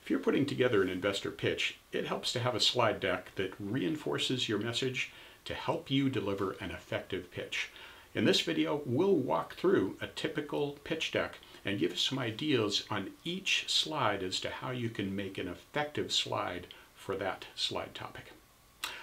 If you're putting together an investor pitch, it helps to have a slide deck that reinforces your message to help you deliver an effective pitch. In this video, we'll walk through a typical pitch deck and give some ideas on each slide as to how you can make an effective slide for that slide topic.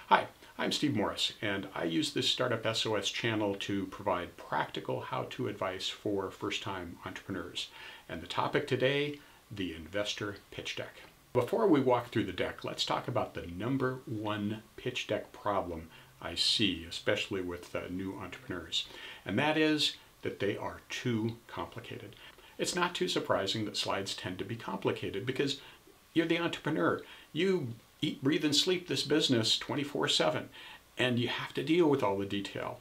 Hi, I'm Steve Morris, and I use this Startup SOS channel to provide practical how-to advice for first-time entrepreneurs. And the topic today, the investor pitch deck. Before we walk through the deck, let's talk about the number one pitch deck problem I see, especially with new entrepreneurs. And that is that they are too complicated. It's not too surprising that slides tend to be complicated because you're the entrepreneur. You eat, breathe, and sleep this business 24/7, and you have to deal with all the detail.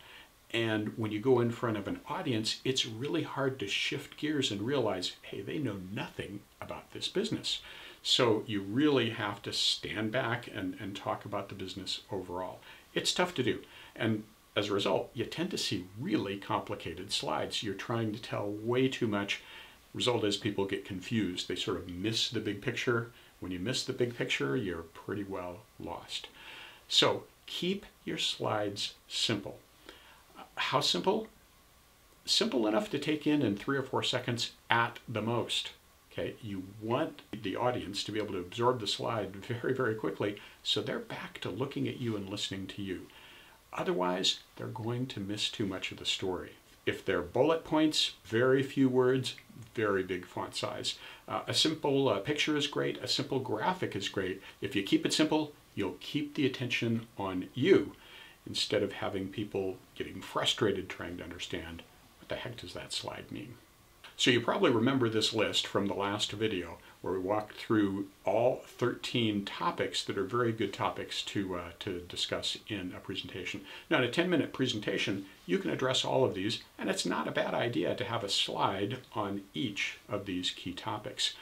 And when you go in front of an audience, it's really hard to shift gears and realize, hey, they know nothing about this business. So you really have to stand back and talk about the business overall. It's tough to do. And as a result, you tend to see really complicated slides. You're trying to tell way too much. Result is people get confused. They sort of miss the big picture. When you miss the big picture, you're pretty well lost. So keep your slides simple. How simple? Simple enough to take in 3 or 4 seconds at the most. Okay, you want the audience to be able to absorb the slide very, very quickly so they're back to looking at you and listening to you. Otherwise, they're going to miss too much of the story. If they're bullet points, very few words, very big font size. A simple picture is great, a simple graphic is great. If you keep it simple, you'll keep the attention on you instead of having people getting frustrated trying to understand what the heck does that slide mean. So you probably remember this list from the last video where we walked through all 13 topics that are very good topics to discuss in a presentation. Now in a 10-minute presentation, you can address all of these, and it's not a bad idea to have a slide on each of these key topics,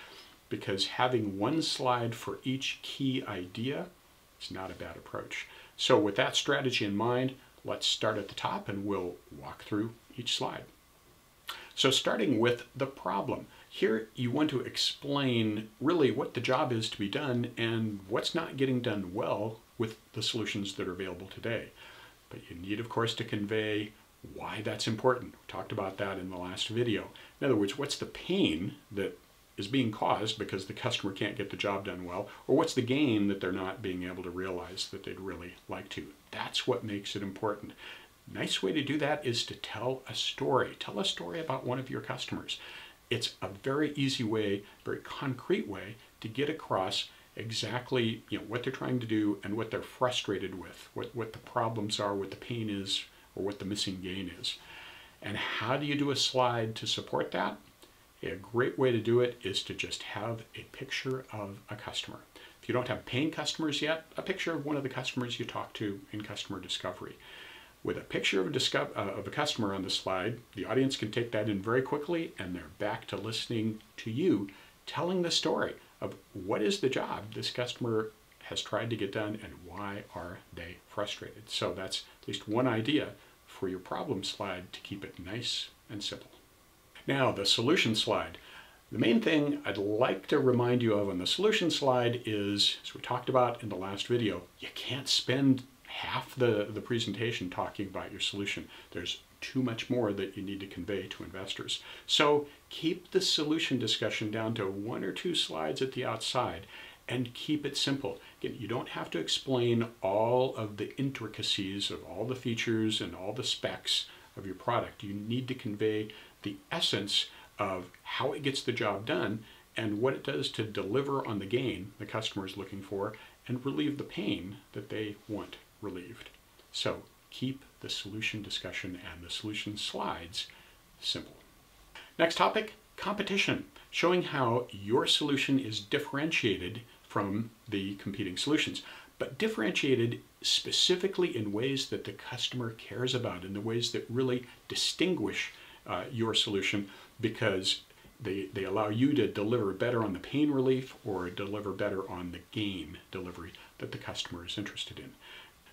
because having one slide for each key idea is not a bad approach. So with that strategy in mind, let's start at the top and we'll walk through each slide. So starting with the problem. Here you want to explain really what the job is to be done and what's not getting done well with the solutions that are available today. But you need, of course, to convey why that's important. We talked about that in the last video. In other words, what's the pain that is being caused because the customer can't get the job done well, or what's the gain that they're not being able to realize that they'd really like to. That's what makes it important. Nice way to do that is to tell a story. Tell a story about one of your customers. It's a very easy way, very concrete way to get across exactly what they're trying to do and what they're frustrated with, what the problems are, what the pain is, or what the missing gain is. And how do you do a slide to support that? A great way to do it is to just have a picture of a customer. If you don't have paying customers yet, a picture of one of the customers you talk to in customer discovery. With a picture of a customer on the slide, the audience can take that in very quickly and they're back to listening to you, telling the story of what is the job this customer has tried to get done and why are they frustrated. So that's at least one idea for your problem slide to keep it nice and simple. Now the solution slide. The main thing I'd like to remind you of on the solution slide is, as we talked about in the last video, you can't spend half the presentation talking about your solution. There's too much more that you need to convey to investors. So keep the solution discussion down to 1 or 2 slides at the outside and keep it simple. Again, you don't have to explain all of the intricacies of all the features and all the specs of your product. You need to convey the essence of how it gets the job done and what it does to deliver on the gain the customer is looking for and relieve the pain that they want relieved. So keep the solution discussion and the solution slides simple. Next topic, competition. Showing how your solution is differentiated from the competing solutions, but differentiated specifically in ways that the customer cares about, in the ways that really distinguish your solution, because they allow you to deliver better on the pain relief or deliver better on the gain delivery that the customer is interested in.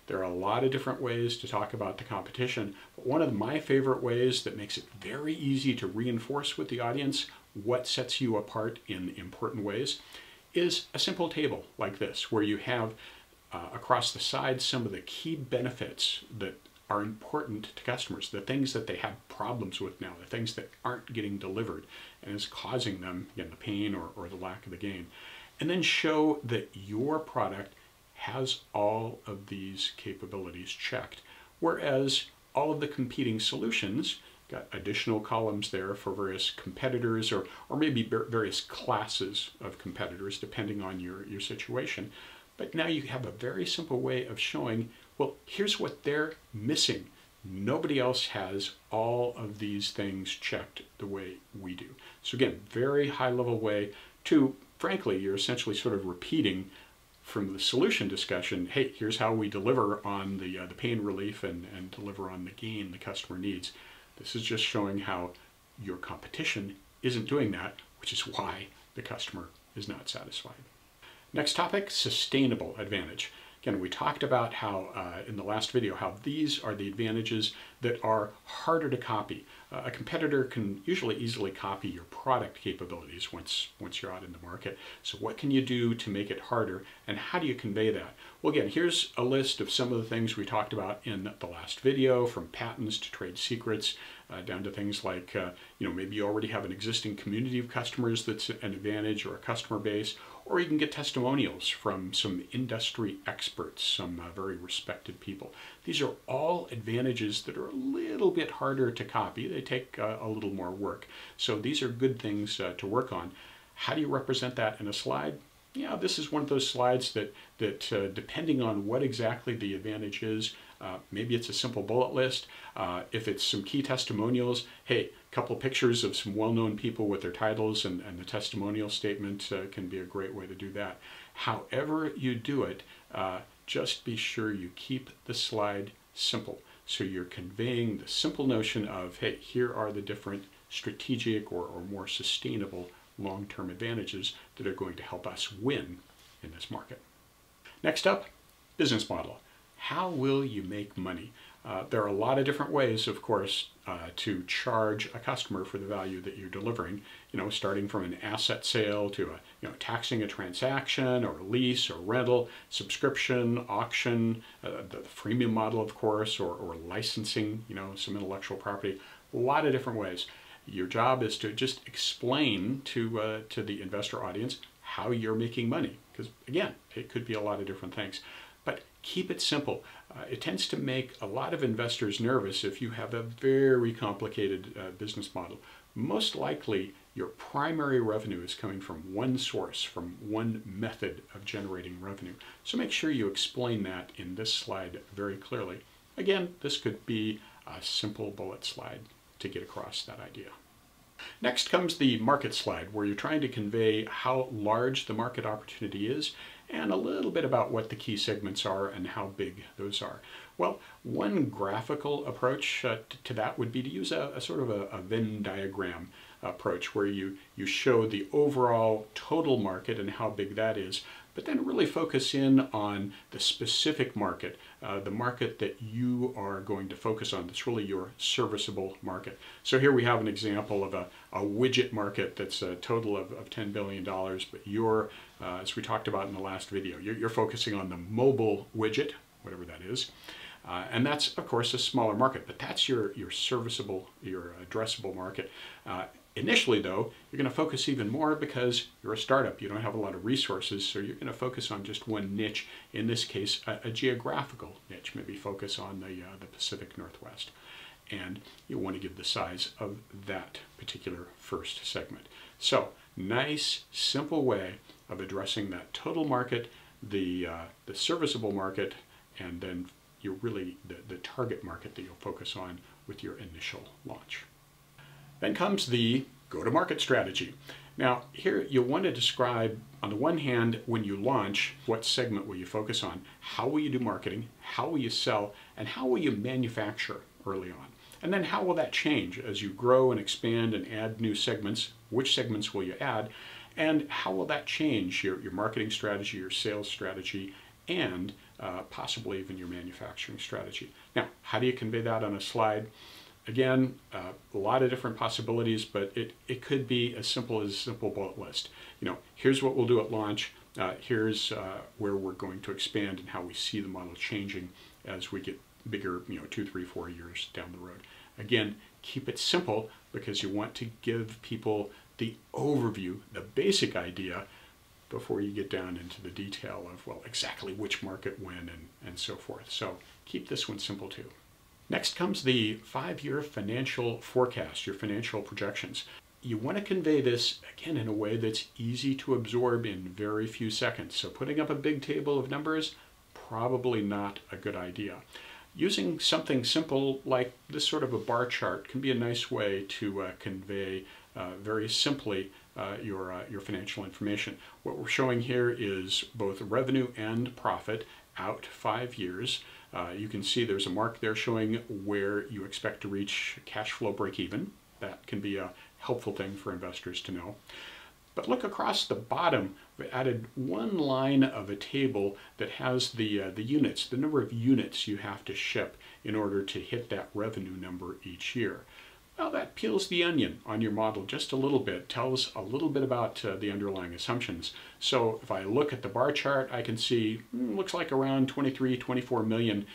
There are a lot of different ways to talk about the competition, but one of my favorite ways that makes it very easy to reinforce with the audience what sets you apart in important ways is a simple table like this, where you have across the sides some of the key benefits that are important to customers, the things that they have problems with now, the things that aren't getting delivered and is causing them, again, the pain or the lack of the gain. And then show that your product has all of these capabilities checked, whereas all of the competing solutions got additional columns there for various competitors or maybe various classes of competitors depending on your situation. But now you have a very simple way of showing, well, here's what they're missing. Nobody else has all of these things checked the way we do. So again, very high level way to, frankly, you're essentially sort of repeating from the solution discussion, hey, here's how we deliver on the pain relief and deliver on the gain the customer needs. This is just showing how your competition isn't doing that, which is why the customer is not satisfied. Next topic, sustainable advantage. Again, we talked about how, in the last video, how these are the advantages that are harder to copy. A competitor can usually easily copy your product capabilities once you're out in the market. So what can you do to make it harder, and how do you convey that? Well, again, here's a list of some of the things we talked about in the last video, from patents to trade secrets, down to things like, maybe you already have an existing community of customers that's an advantage, or a customer base, or you can get testimonials from some industry experts, some very respected people. These are all advantages that are a little bit harder to copy. They take a little more work. So these are good things to work on. How do you represent that in a slide? Yeah, this is one of those slides that depending on what exactly the advantage is, maybe it's a simple bullet list. If it's some key testimonials, hey, a couple pictures of some well-known people with their titles and the testimonial statement can be a great way to do that. However you do it, just be sure you keep the slide simple. So you're conveying the simple notion of, hey, here are the different strategic or more sustainable long-term advantages that are going to help us win in this market. Next up, business model. How will you make money? There are a lot of different ways, of course, to charge a customer for the value that you're delivering, starting from an asset sale to taxing a transaction or a lease or rental, subscription, auction, the freemium model, of course, or licensing, some intellectual property, a lot of different ways. Your job is to just explain to the investor audience how you're making money, because again, it could be a lot of different things. But keep it simple. It tends to make a lot of investors nervous if you have a very complicated business model. Most likely, your primary revenue is coming from one source, from one method of generating revenue. So make sure you explain that in this slide very clearly. Again, this could be a simple bullet slide to get across that idea. Next comes the market slide, where you're trying to convey how large the market opportunity is and a little bit about what the key segments are and how big those are. Well, one graphical approach to that would be to use a sort of a Venn diagram approach, where you show the overall total market and how big that is, but then really focus in on the specific market, the market that you are going to focus on. That's really your serviceable market. So here we have an example of a widget market that's a total of $10 billion, but you're, as we talked about in the last video, you're focusing on the mobile widget, whatever that is. And that's, of course, a smaller market, but that's your serviceable, your addressable market. Initially, though, you're going to focus even more because you're a startup. You don't have a lot of resources, so you're going to focus on just one niche. In this case, a geographical niche, maybe focus on the Pacific Northwest. And you want to give the size of that particular first segment. So, nice, simple way of addressing that total market, the serviceable market, and then you're really the target market that you'll focus on with your initial launch. Then comes the go-to-market strategy. Now, here you'll want to describe, on the one hand, when you launch, what segment will you focus on? How will you do marketing? How will you sell? And how will you manufacture early on? And then how will that change as you grow and expand and add new segments? Which segments will you add? And how will that change your marketing strategy, your sales strategy, and possibly even your manufacturing strategy? Now, how do you convey that on a slide? Again, a lot of different possibilities, but it could be as simple as a simple bullet list. You know, here's what we'll do at launch. Here's where we're going to expand and how we see the model changing as we get bigger, you know, 2, 3, 4 years down the road. Again, keep it simple because you want to give people the overview, the basic idea, before you get down into the detail of, well, exactly which market when and so forth. So keep this one simple too. Next comes the 5-year financial forecast, your financial projections. You want to convey this, again, in a way that's easy to absorb in very few seconds. So putting up a big table of numbers, probably not a good idea. Using something simple like this sort of a bar chart can be a nice way to convey very simply your financial information. What we're showing here is both revenue and profit out 5 years. You can see there's a mark there showing where you expect to reach cash flow break even. That can be a helpful thing for investors to know. But look across the bottom, we added one line of a table that has the units, the number of units you have to ship in order to hit that revenue number each year. Well, that peels the onion on your model just a little bit, tells a little bit about the underlying assumptions. So if I look at the bar chart, I can see, looks like around 23, 24 million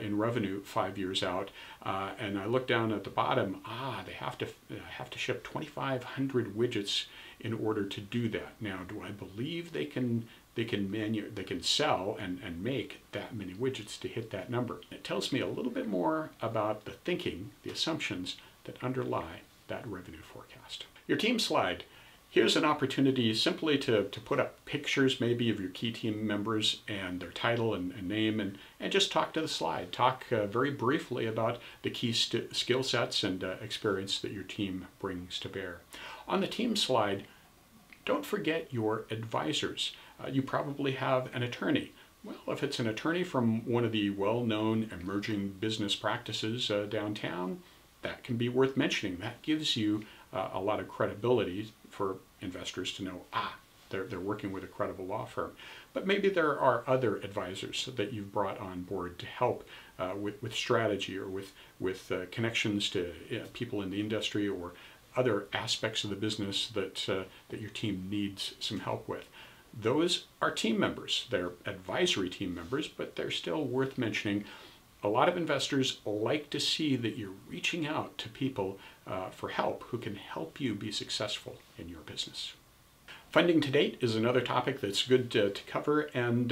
in revenue 5 years out. And I look down at the bottom, they have to ship 2,500 widgets in order to do that. Now, do I believe they can sell and make that many widgets to hit that number? It tells me a little bit more about the thinking, the assumptions that underlie that revenue forecast. Your team slide. Here's an opportunity simply to put up pictures maybe of your key team members and their title and name and just talk to the slide. Talk very briefly about the key skill sets and experience that your team brings to bear. On the team slide, don't forget your advisors. You probably have an attorney. Well, if it's an attorney from one of the well-known emerging business practices downtown, that can be worth mentioning. That gives you a lot of credibility for investors to know, they're working with a credible law firm. But maybe there are other advisors that you've brought on board to help with strategy or with connections to people in the industry or other aspects of the business that your team needs some help with. Those are team members. They're advisory team members, but they're still worth mentioning. A lot of investors like to see that you're reaching out to people for help who can help you be successful in your business. Funding to date is another topic that's good to cover, and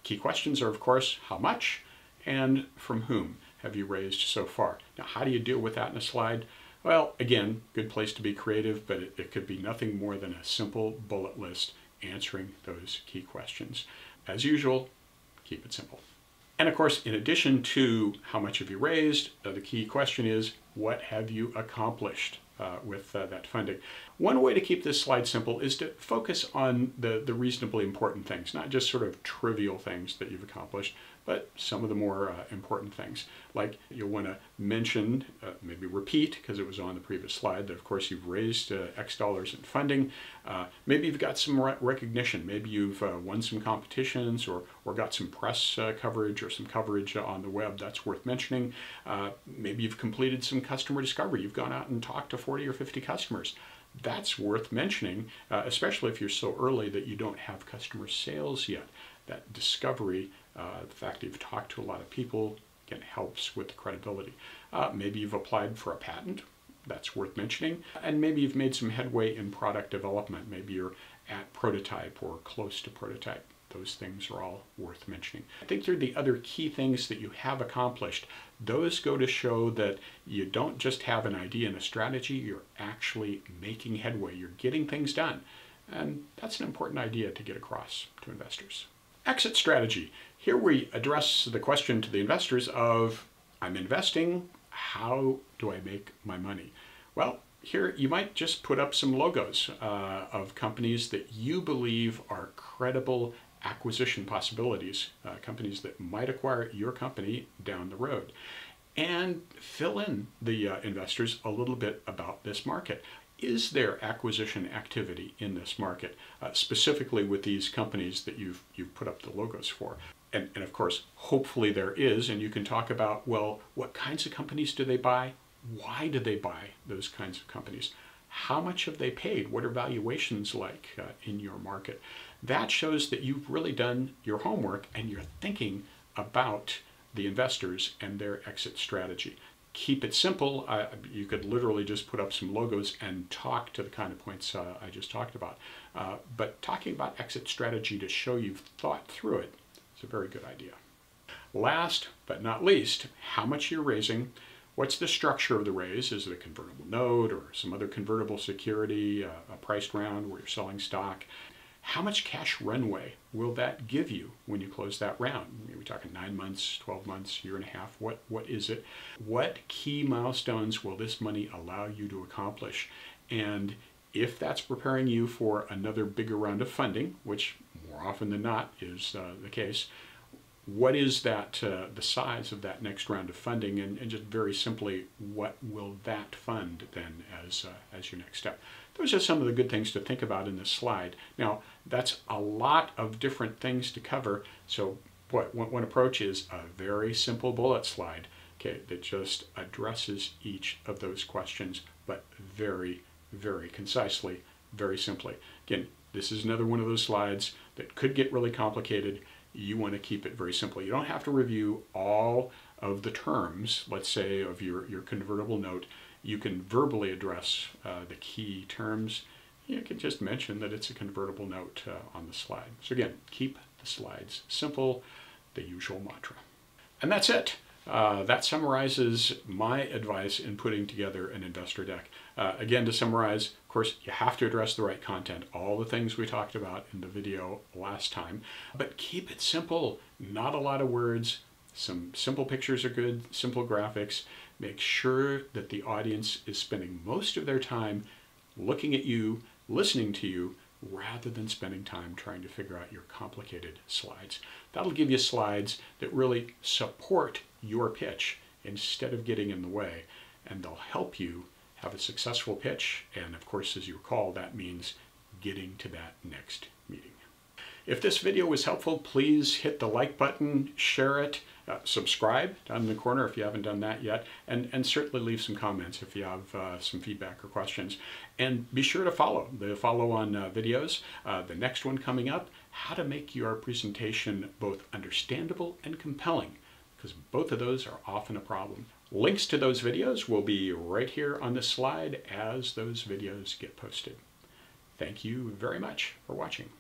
key questions are, of course, how much and from whom have you raised so far? Now, how do you deal with that in a slide? Well, again, good place to be creative, but it could be nothing more than a simple bullet list answering those key questions. As usual, keep it simple. And of course, in addition to how much have you raised, the key question is, what have you accomplished with that funding? One way to keep this slide simple is to focus on the reasonably important things, not just sort of trivial things that you've accomplished, but some of the more important things. Like you'll want to mention, maybe repeat, because it was on the previous slide, that of course you've raised X dollars in funding. Maybe you've got some recognition. Maybe you've won some competitions or got some press coverage or some coverage on the web. That's worth mentioning. Maybe you've completed some customer discovery. You've gone out and talked to 40 or 50 customers. That's worth mentioning, especially if you're so early that you don't have customer sales yet. That discovery, the fact that you've talked to a lot of people, again, helps with the credibility. Maybe you've applied for a patent. That's worth mentioning. And maybe you've made some headway in product development. Maybe you're at prototype or close to prototype. Those things are all worth mentioning. I think they're the other key things that you have accomplished. Those go to show that you don't just have an idea and a strategy, you're actually making headway. You're getting things done. And that's an important idea to get across to investors. Exit strategy. Here we address the question to the investors of, I'm investing, how do I make my money? Well, here you might just put up some logos of companies that you believe are credible acquisition possibilities, companies that might acquire your company down the road. And fill in the investors a little bit about this market. Is there acquisition activity in this market, specifically with these companies that you've put up the logos for? And of course, hopefully there is, and you can talk about, well, what kinds of companies do they buy? Why do they buy those kinds of companies? How much have they paid? What are valuations like in your market? That shows that you've really done your homework and you're thinking about the investors and their exit strategy. Keep it simple. You could literally just put up some logos and talk to the kind of points I just talked about. But talking about exit strategy to show you've thought through it is a very good idea. Last but not least, how much you're raising. What's the structure of the raise? Is it a convertible note or some other convertible security, a priced round where you're selling stock? How much cash runway will that give you when you close that round? Are we talking 9 months, 12 months, year and a half? What is it? What key milestones will this money allow you to accomplish? And if that's preparing you for another bigger round of funding, which more often than not is the case, what is that, the size of that next round of funding, and just very simply, what will that fund then as your next step? Those are some of the good things to think about in this slide. Now, that's a lot of different things to cover, so one approach is a very simple bullet slide, okay, that just addresses each of those questions, but very, very concisely, very simply. Again, this is another one of those slides that could get really complicated. You want to keep it very simple. You don't have to review all of the terms, let's say, of your convertible note. You can verbally address the key terms. You can just mention that it's a convertible note on the slide. So again, keep the slides simple, the usual mantra. And that's it. That summarizes my advice in putting together an investor deck. Again, to summarize, of course, you have to address the right content, all the things we talked about in the video last time, but keep it simple, not a lot of words. Some simple pictures are good, simple graphics. Make sure that the audience is spending most of their time looking at you, listening to you, rather than spending time trying to figure out your complicated slides. That'll give you slides that really support your pitch instead of getting in the way, and they'll help you have a successful pitch. And of course, as you recall, that means getting to that next meeting. If this video was helpful, please hit the like button, share it, subscribe down in the corner if you haven't done that yet, and certainly leave some comments if you have some feedback or questions. And be sure to follow the follow-on videos. The next one coming up, how to make your presentation both understandable and compelling, because both of those are often a problem. Links to those videos will be right here on this slide as those videos get posted. Thank you very much for watching.